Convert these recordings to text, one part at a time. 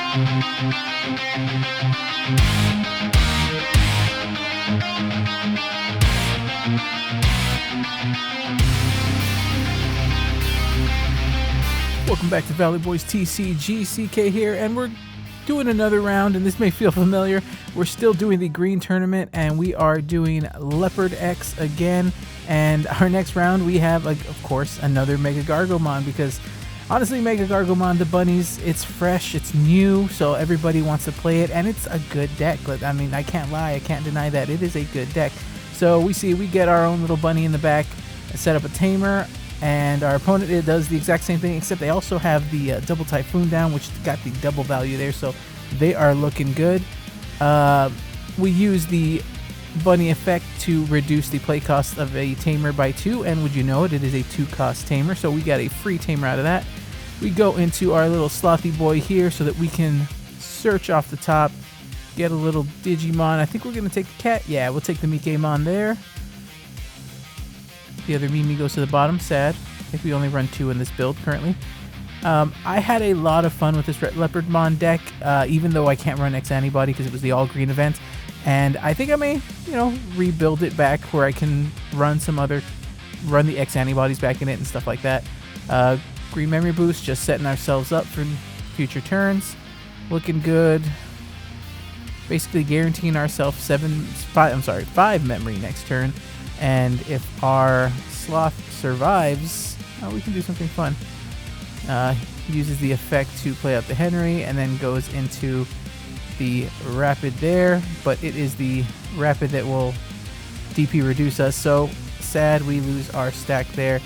Welcome back to Valley Boys TCG. CK here, and we're doing another round, and this may feel familiar. We're still doing the green tournament, and we are doing LeopardmonX again. And our next round, we have, of course, another MegaGargomon, because honestly, MegaGargomon, the bunnies, it's fresh, it's new, so everybody wants to play it, and it's a good deck. I mean, I can't lie, I can't deny that. It is a good deck. So we get our own little bunny in the back, set up a tamer, and our opponent, it does the exact same thing, except they also have the double typhoon down, which got the double value there, so they are looking good. We use the bunny effect to reduce the play cost of a tamer by 2, and would you know it, it is a 2-cost tamer, so we got a free tamer out of that. We go into our little slothy boy here so that we can search off the top, get a little Digimon. I think we're going to take the cat. Yeah, we'll take the MegaGargomon there. The other Mimi goes to the bottom. Sad. I think we only run 2 in this build currently. I had a lot of fun with this LeopardmonX deck, even though I can't run X Antibody because it was the all green event. And I think I may, rebuild it back where I can run the X Antibodies back in it and stuff like that. Green memory boost, just setting ourselves up for future turns. Looking good. Basically guaranteeing ourselves 5 memory next turn. And if our Sloth survives, we can do something fun. He uses the effect to play out the Henry and then goes into the Rapid there. But it is the Rapid that will DP reduce us. So sad we lose our stack there.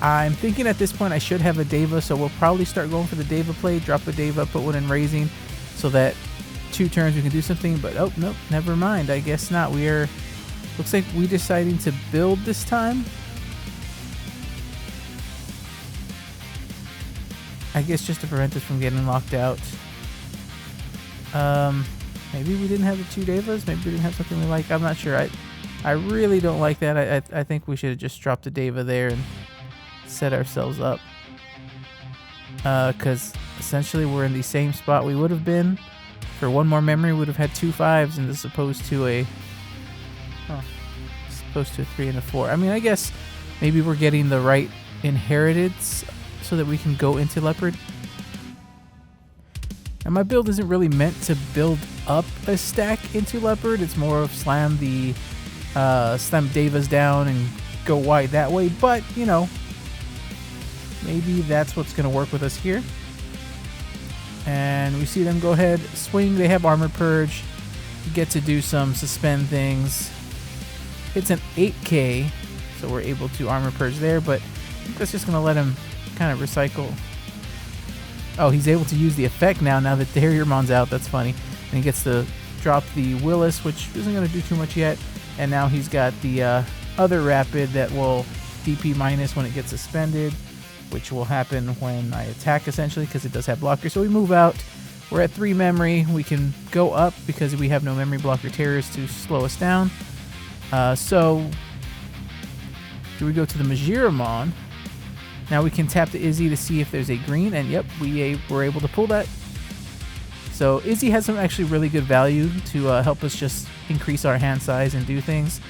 I'm thinking at this point I should have a Deva, so we'll probably start going for the Deva play. Drop a Deva, put one in Raising, so that 2 turns we can do something, but oh nope, never mind. I guess not. Looks like we deciding to build this time. I guess just to prevent us from getting locked out. Maybe we didn't have the 2 Devas. Maybe we didn't have something we like. I'm not sure. I really don't like that. I think we should have just dropped a Deva there and set ourselves up. Because essentially we're in the same spot we would have been. For 1 more memory, we would have had 2 5s, and as opposed to a 3 and a 4. I mean, I guess maybe we're getting the right inheritance so that we can go into Leopard. And my build isn't really meant to build up a stack into Leopard. It's more of slam Devas down and go wide that way. But, maybe that's what's going to work with us here. And we see them go ahead, swing. They have Armor Purge. You get to do some suspend things. It's an 8K, so we're able to Armor Purge there, but I think that's just going to let him kind of recycle. Oh, he's able to use the effect now that the Harriermon's out. That's funny. And he gets to drop the Willis, which isn't going to do too much yet. And now he's got the other Rapid that will DP minus when it gets suspended, which will happen when I attack, essentially, because it does have blocker. So we move out. We're at 3 memory. We can go up because we have no memory blocker terrors to slow us down. So do we go to the MegaGargomon? Now we can tap the Izzy to see if there's a green, and yep, we were able to pull that. So Izzy has some actually really good value to help us just increase our hand size and do things.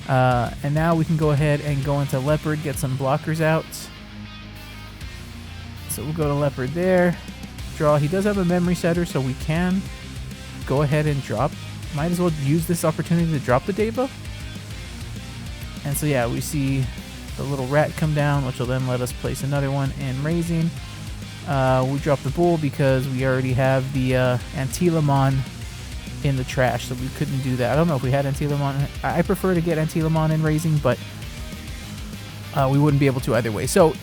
And now we can go ahead and go into Leopard, get some blockers out. So we'll go to Leopard there, draw. He does have a memory setter, so we can go ahead and drop. Might as well use this opportunity to drop the Deva. And so yeah, we see the little rat come down, which will then let us place another one in Raising. We drop the Bull because we already have the Antilamon in the trash, so we couldn't do that. I don't know if we had Antilamon. I prefer to get Antilamon in Raising, but we wouldn't be able to either way. So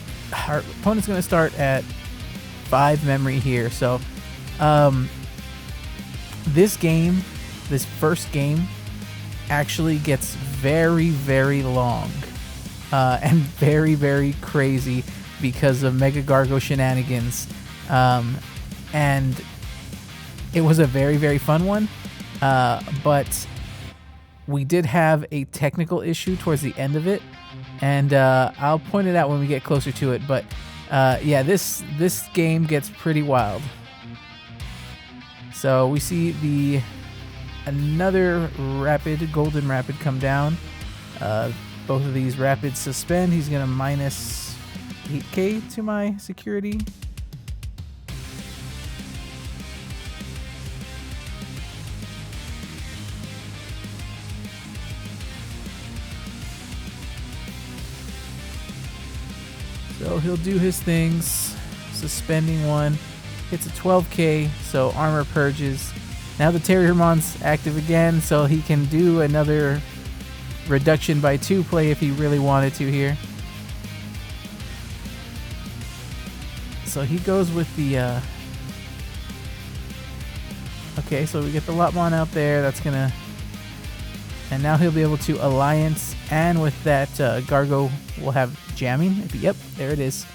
our opponent's going to start at 5 memory here. So this first game actually gets very, very long and very, very crazy because of MegaGargo shenanigans. And it was a very, very fun one. But we did have a technical issue towards the end of it. And I'll point it out when we get closer to it. But Yeah, this game gets pretty wild. So we see another rapid, golden rapid, come down. Both of these rapids suspend. He's gonna minus 8k to my security. So he'll do his things. Suspending one. Hits a 12k, so armor purges. Now the Terriermon's active again, so he can do another reduction by 2 play if he really wanted to here. So he goes with the... Okay, so we get the Leopardmon out there. That's gonna... And now he'll be able to alliance, and with that Gargo will have jamming. Yep, there it is.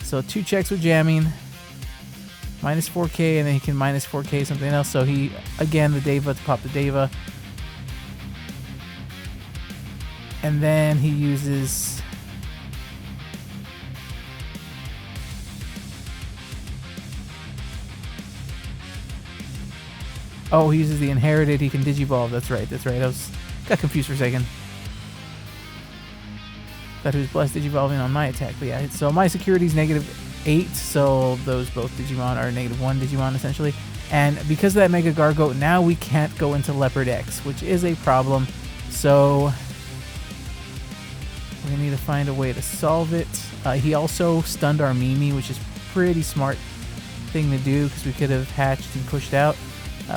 So 2 checks with jamming. Minus 4k, and then he can minus 4k something else. So he, again, the Deva to pop the Deva. And then he uses... Oh, he uses the inherited. He can digivolve. That's right. That's right. I got confused for a second. Thought he was blessed digivolving on my attack. But yeah, so my security is -8. So those both Digimon are -1 Digimon essentially. And because of that Mega Gargo, now we can't go into Leopard X, which is a problem. So we're gonna need to find a way to solve it. He also stunned our Mimi, which is pretty smart thing to do because we could have hatched and pushed out.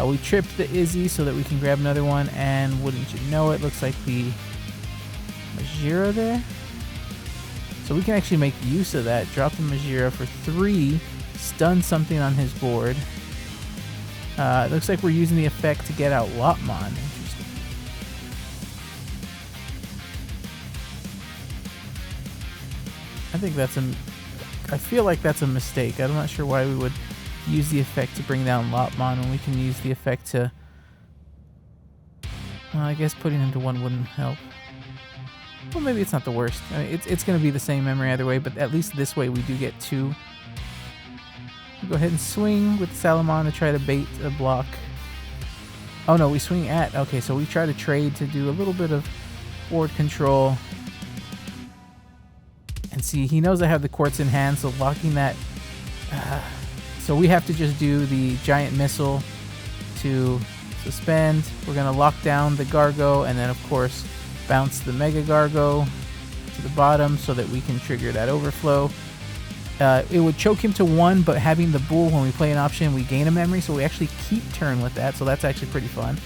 We tripped the Izzy so that we can grab another one, and wouldn't you know it, looks like the Majira there. So we can actually make use of that. Drop the Majira for 3, stun something on his board. It looks like we're using the effect to get out Leopardmon. Interesting. I feel like that's a mistake. I'm not sure why we would use the effect to bring down Leopardmon when we can use the effect to... Well, I guess putting him to 1 wouldn't help. Well, maybe it's not the worst. I mean, it's going to be the same memory either way, but at least this way we do get 2. We'll go ahead and swing with Salamon to try to bait a block. Oh no, we swing at... Okay, so we try to trade to do a little bit of board control. And see, he knows I have the Quartz in hand, so locking that... So we have to just do the giant missile to suspend. We're going to lock down the Gargo, and then of course bounce the Mega Gargo to the bottom so that we can trigger that overflow. It would choke him to 1, but having the Bull, when we play an option, we gain a memory, so we actually keep turn with that, so that's actually pretty fun.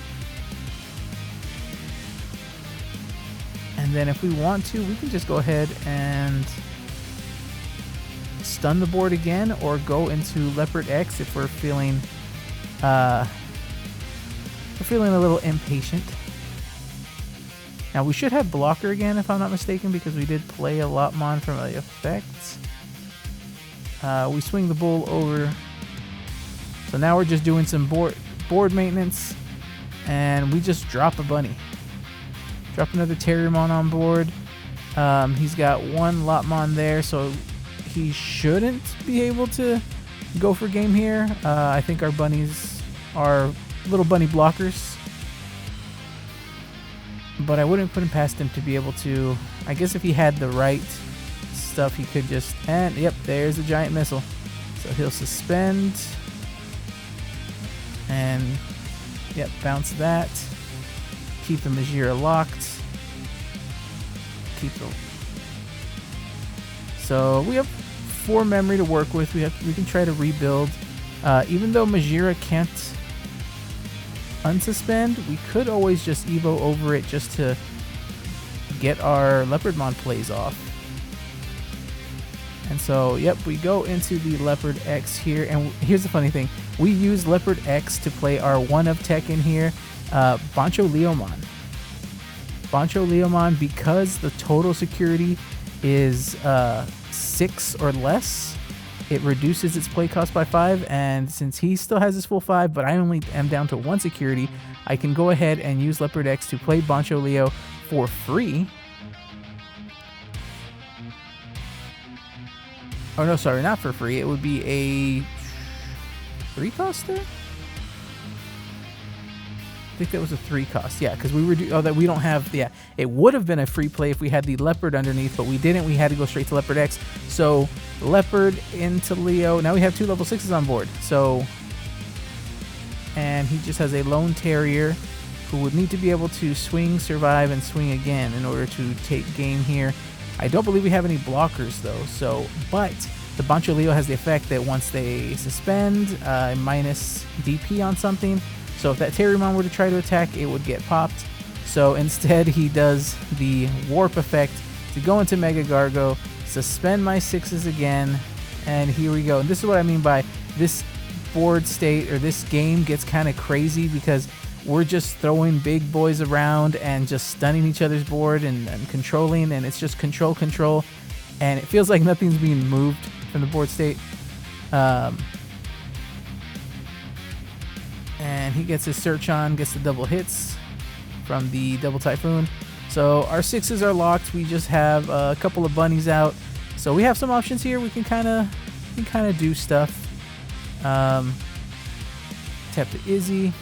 And then if we want to, we can just go ahead and stun the board again, or go into Leopard X if we're feeling a little impatient. Now we should have blocker again if I'm not mistaken, because we did play a Leopardmon from the effects. We swing the Bull over, so now we're just doing some board maintenance, and we just drop a bunny. Drop another Terriermon on board. He's got 1 Leopardmon there, so he shouldn't be able to go for game here. I think our bunnies are little bunny blockers, but I wouldn't put him past him to be able to... I guess if he had the right stuff, he could just... And yep, there's a giant missile. So he'll suspend, and yep, bounce that. Keep the Majira locked. Keep the... So we have 4 memory to work with. We can try to rebuild. Even though Majira can't unsuspend, we could always just Evo over it just to get our Leopardmon plays off. And so, yep, we go into the Leopard X here. And here's the funny thing. We use Leopard X to play our 1-of tech in here, Bancho Leomon. Bancho Leomon, because the total security is 6 or less, it reduces its play cost by 5, and since he still has his full 5, but I only am down to 1 security, I can go ahead and use Leopard X to play Bancho Leo for free. Oh no, sorry, not for free. It would be a 3 cost there. I think that was a 3 cost. Yeah, because we were that we don't have. Yeah, it would have been a free play if we had the Leopard underneath, but we didn't. We had to go straight to Leopard X. So Leopard into Leo. Now we have 2 level 6s on board. So, and he just has a Lone Terrier who would need to be able to swing, survive, and swing again in order to take game here. I don't believe we have any blockers though. So, but the Bancho Leo has the effect that once they suspend, minus DP on something. So if that Terriermon were to try to attack, it would get popped. So instead, he does the Warp effect to go into MegaGargo, suspend my 6s again, and here we go. And this is what I mean by this board state, or this game gets kind of crazy because we're just throwing big boys around and just stunning each other's board and controlling, and it's just control, and it feels like nothing's being moved from the board state. And he gets his search on, gets the double hits from the double typhoon. So our 6s are locked. We just have a couple of bunnies out. So we have some options here. We can kind of do stuff. Tap the Izzy.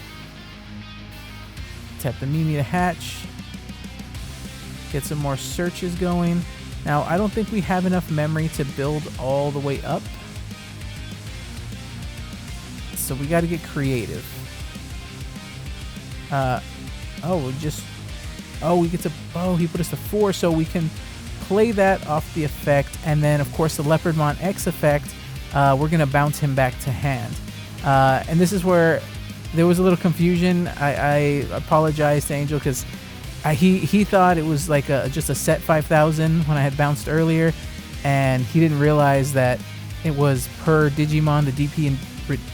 Tap the Mimi to hatch. Get some more searches going. Now I don't think we have enough memory to build all the way up. So we got to get creative. We get to, he put us to 4, so we can play that off the effect, and then of course the LeopardmonX effect, we're gonna bounce him back to hand. And this is where there was a little confusion. I apologize to Angel because he thought it was like just a set 5,000 when I had bounced earlier, and he didn't realize that it was per Digimon the DP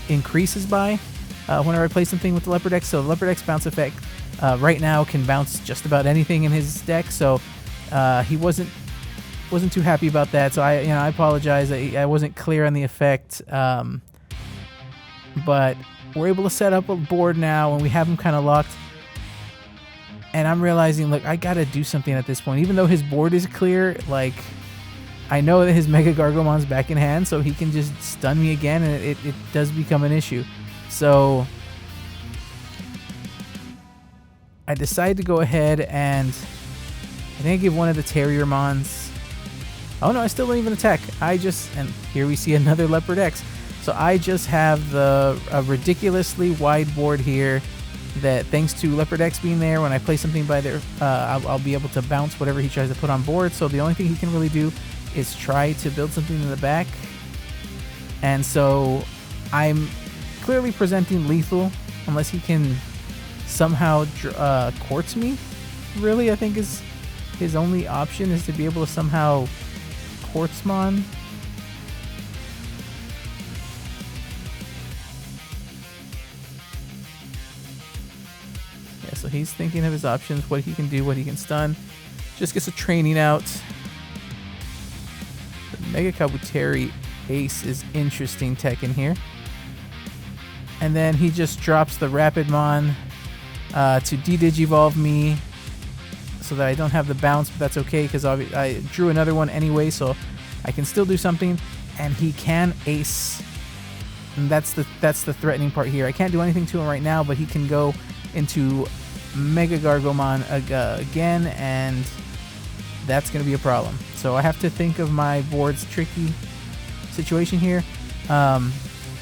increases by whenever I play something with the Leopard X. So the Leopard X bounce effect right now can bounce just about anything in his deck. So he wasn't too happy about that. So I apologize. I wasn't clear on the effect. But we're able to set up a board now, and we have him kind of locked. And I'm realizing, look, I gotta do something at this point. Even though his board is clear, like, I know that his MegaGargomon's back in hand, so he can just stun me again, and it does become an issue. So I decided to go ahead and I think I give one of the Terriermons. Oh no, I still don't even attack. And here we see another Leopard X. So I just have a ridiculously wide board here that, thanks to Leopard X being there, when I play something by there, I'll be able to bounce whatever he tries to put on board. So the only thing he can really do is try to build something in the back. And so I'm clearly presenting lethal unless he can somehow quartz me. Really, I think is his only option, is to be able to somehow quartzmon. Yeah, so he's thinking of his options, what he can do, what he can stun. Just gets a training out. The Mega Kabuteri Ace is interesting tech in here. And then he just drops the Rapidmon to de-digivolve me so that I don't have the bounce, but that's okay because I drew another one anyway, so I can still do something. And he can ace, and that's the threatening part here. I can't do anything to him right now, but he can go into MegaGargomon again, and that's going to be a problem. So I have to think of my board's tricky situation here.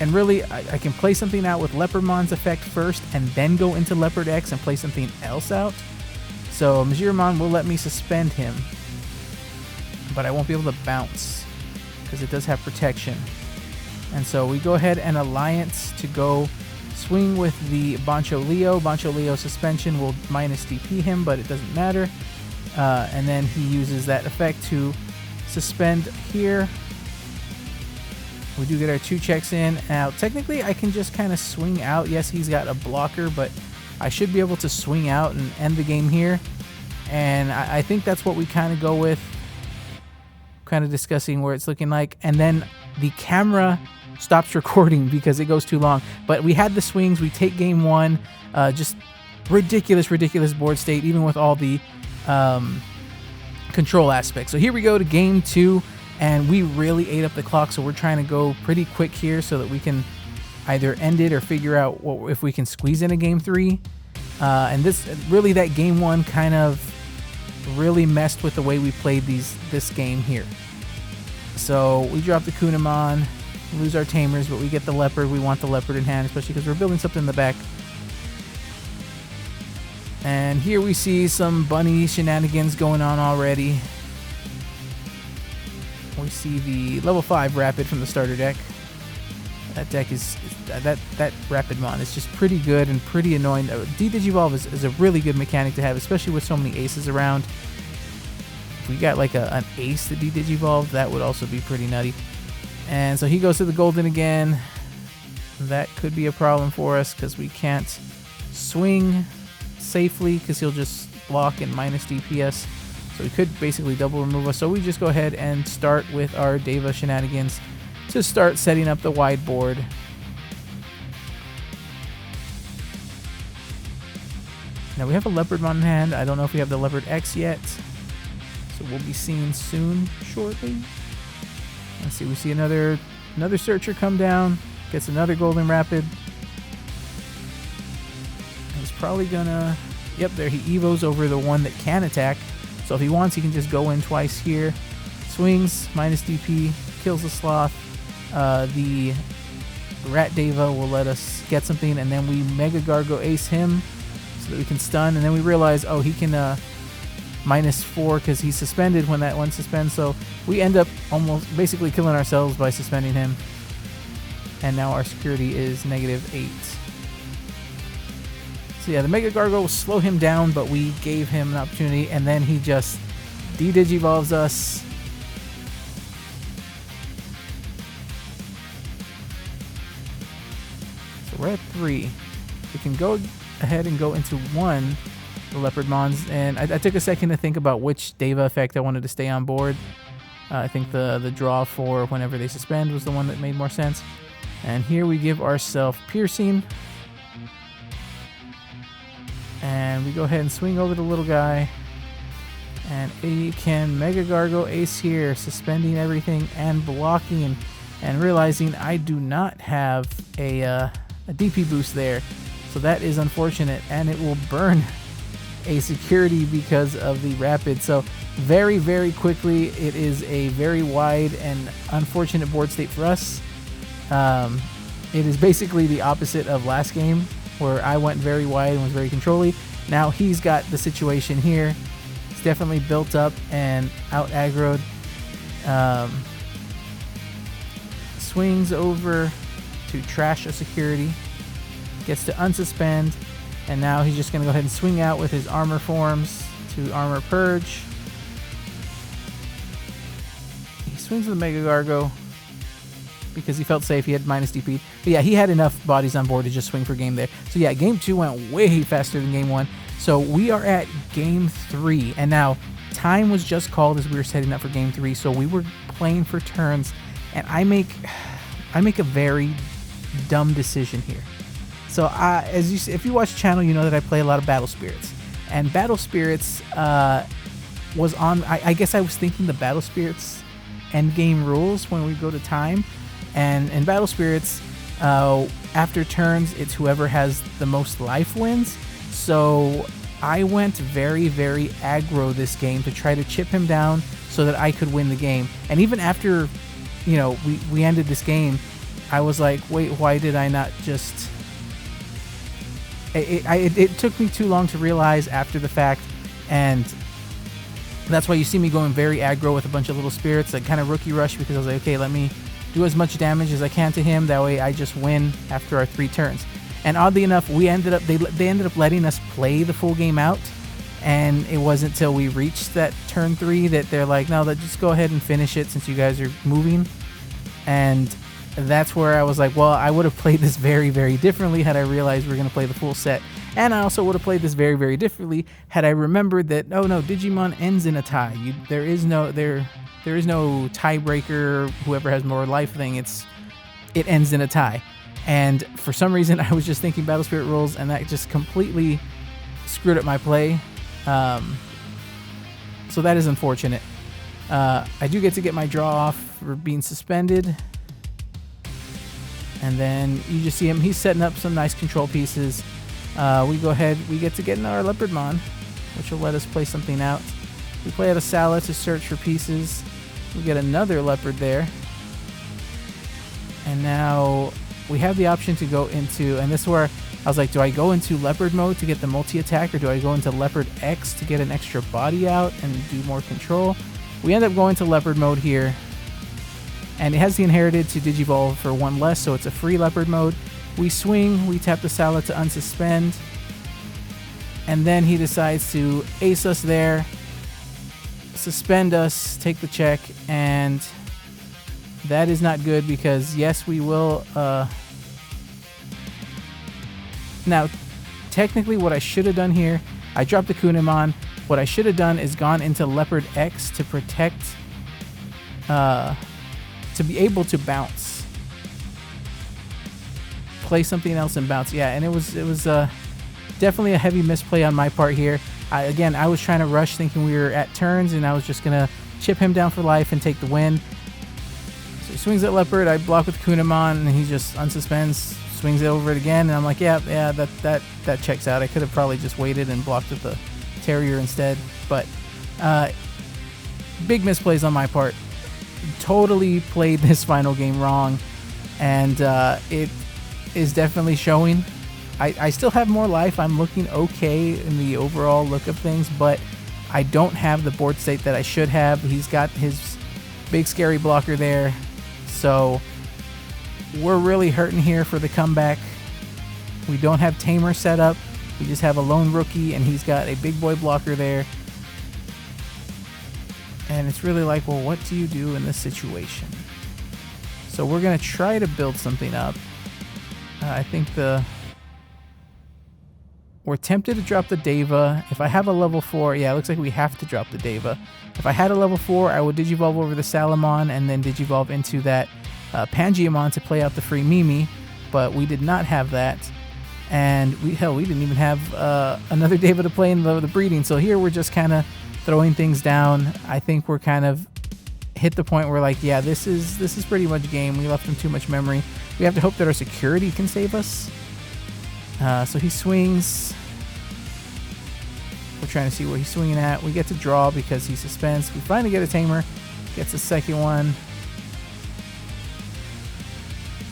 And really, I can play something out with Leopardmon's effect first and then go into Leopard X and play something else out. So Majiromon will let me suspend him, but I won't be able to bounce because it does have protection. And so we go ahead and alliance to go swing with the Bancho Leo. Bancho Leo suspension will minus DP him, but it doesn't matter. And then he uses that effect to suspend here. We do get our 2 checks in. Now, technically, I can just kind of swing out. Yes, he's got a blocker, but I should be able to swing out and end the game here. And I think that's what we kind of go with. Kind of discussing where it's looking like. And then the camera stops recording because it goes too long. But we had the swings. We take game 1. Just ridiculous board state, even with all the control aspects. So here we go to game 2. and we really ate up the clock, so we're trying to go pretty quick here so that we can either end it or figure out if we can squeeze in a game 3. And this really, that game 1 kind of really messed with the way we played this game here. So we drop the Kunamon, lose our tamers, but we get the leopard. We want the leopard in hand, especially because we're building something in the back. And here we see some bunny shenanigans going on already. We see the level 5 rapid from the starter deck. That deck is that Rapidmon is just pretty good and pretty annoying. D-Digivolve is a really good mechanic to have, especially with so many aces around. If we got like an ace to D-Digivolve, that would also be pretty nutty. And so he goes to the golden again. That could be a problem for us because we can't swing safely because he'll just block and minus DPS. So he could basically double remove us. So we just go ahead and start with our Deva shenanigans to start setting up the wide board. Now we have a Leopardmon in hand. I don't know if we have the Leopard X yet, so we'll be seeing soon, shortly. Let's see, we see another searcher come down, gets another golden rapid. He's probably gonna, yep, there he evos over the one that can attack. So if he wants, he can just go in twice here. Swings, minus DP, kills the sloth. The Rat Deva will let us get something, and then we Mega Gargo ace him so that we can stun, and then we realize, oh, he can -4 because he's suspended when that one suspends, so we end up almost basically killing ourselves by suspending him, and now our security is -8. So yeah, the Mega Gargo will slow him down, but we gave him an opportunity, and then he just de-digivolves us. So we're at 3. We can go ahead and go into 1, the Leopardmons, and I took a second to think about which Deva effect I wanted to stay on board. I think the draw for whenever they suspend was the one that made more sense. And here we give ourselves Piercing. And we go ahead and swing over the little guy. And he can Mega Gargo ace here, suspending everything and blocking, and realizing I do not have a DP boost there. So that is unfortunate, and it will burn a security because of the rapid. So very, very quickly, it is a very wide and unfortunate board state for us. It is basically the opposite of last game, where I went very wide and was very controlly. Now he's got the situation here. It's definitely built up and out aggroed. Swings over to trash a security. Gets to unsuspend. And now he's just going to go ahead and swing out with his armor forms to armor purge. He swings with the Mega Gargo because he felt safe. He had minus DP. But yeah, he had enough bodies on board to just swing for game there. So yeah, game 2 went way faster than game 1. So we are at game 3. And now time was just called as we were setting up for game 3. So we were playing for turns. And I make a very dumb decision here. So if you watch the channel, you know that I play a lot of Battle Spirits. And Battle Spirits was on, I guess I was thinking the Battle Spirits endgame rules when we go to time. And in Battle Spirits, after turns, it's whoever has the most life wins. So I went very, very aggro this game to try to chip him down so that I could win the game. And even after, you know, we ended this game, I was like, wait, why did I not just... It took me too long to realize after the fact, and that's why you see me going very aggro with a bunch of little spirits, like kind of rookie rush, because I was like, okay, let me do as much damage as I can to him. That way I just win after our 3 turns. And oddly enough, they ended up letting us play the full game out, and it wasn't until we reached that turn 3 that they're like, no, just go ahead and finish it since you guys are moving. And that's where I was like, well, I would have played this very, very differently had I realized we were going to play the full set. And I also would have played this very, very differently had I remembered that, oh no, Digimon ends in a tie. There is no tiebreaker, whoever has more life thing. It ends in a tie. And for some reason, I was just thinking Battle Spirit rules, and that just completely screwed up my play. So that is unfortunate. I do get to get my draw off for being suspended. And then you just see him. He's setting up some nice control pieces. We go ahead. We get to get in our LeopardMon, which will let us play something out. We play out a Sala to search for pieces. We get another Leopard there. And now we have the option to go into, and this is where I was like, do I go into Leopard mode to get the multi-attack, or do I go into Leopard X to get an extra body out and do more control? We end up going to Leopard mode here. And it has the inherited to Digivolve for 1 less, so it's a free Leopard mode. We swing, we tap the Sala to unsuspend. And then he decides to ace us there, suspend us, take the check, and that is not good because, yes, we will... Now, technically what I should have done here, I dropped the Kunimon. What I should have done is gone into Leopard X to protect... to be able to bounce. Play something else and bounce. Yeah, and it was definitely a heavy misplay on my part here. Again, I was trying to rush thinking we were at turns, and I was just going to chip him down for life and take the win. So he swings at Leopard. I block with Kunimon, and he just unsuspends, swings it over it again, and I'm like, yeah, that checks out. I could have probably just waited and blocked with the Terrier instead, but big misplays on my part. Totally played this final game wrong, and it is definitely showing. I still have more life. I'm looking okay in the overall look of things, but I don't have the board state that I should have. He's got his big scary blocker there, so we're really hurting here for the comeback. We don't have Tamer set up. We just have a lone rookie, and he's got a big boy blocker there. And it's really like, well, what do you do in this situation? So we're going to try to build something up. I think we're tempted to drop the Deva. If I have a level 4, yeah, it looks like we have to drop the Deva. If I had a level 4, I would Digivolve over the Salamon and then Digivolve into that Pangeamon to play out the free Mimi, but we did not have that. And we didn't even have another Deva to play in the breeding. So here we're just kind of throwing things down. I think we're kind of hit the point where, like, yeah, this is pretty much game. We left him too much memory. We have to hope that our security can save us. So he swings. We're trying to see where he's swinging at. We get to draw because he suspends. We finally get a Tamer. Gets a second one.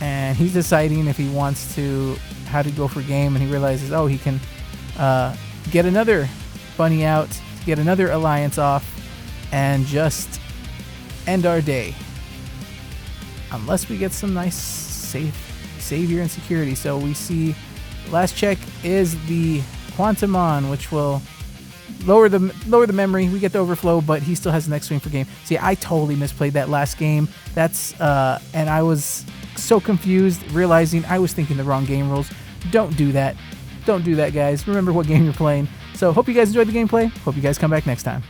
And he's deciding if he wants to, how to go for game, and he realizes, oh, he can get another bunny out, get another alliance off, and just end our day. Unless we get some nice savior and security. So we see last check is the Quantumon, which will lower the memory. We get the overflow, but he still has the next swing for game. See, I totally misplayed that last game. That's and I was so confused, realizing I was thinking the wrong game rules. Don't do that. Don't do that, guys. Remember what game you're playing. So hope you guys enjoyed the gameplay. Hope you guys come back next time.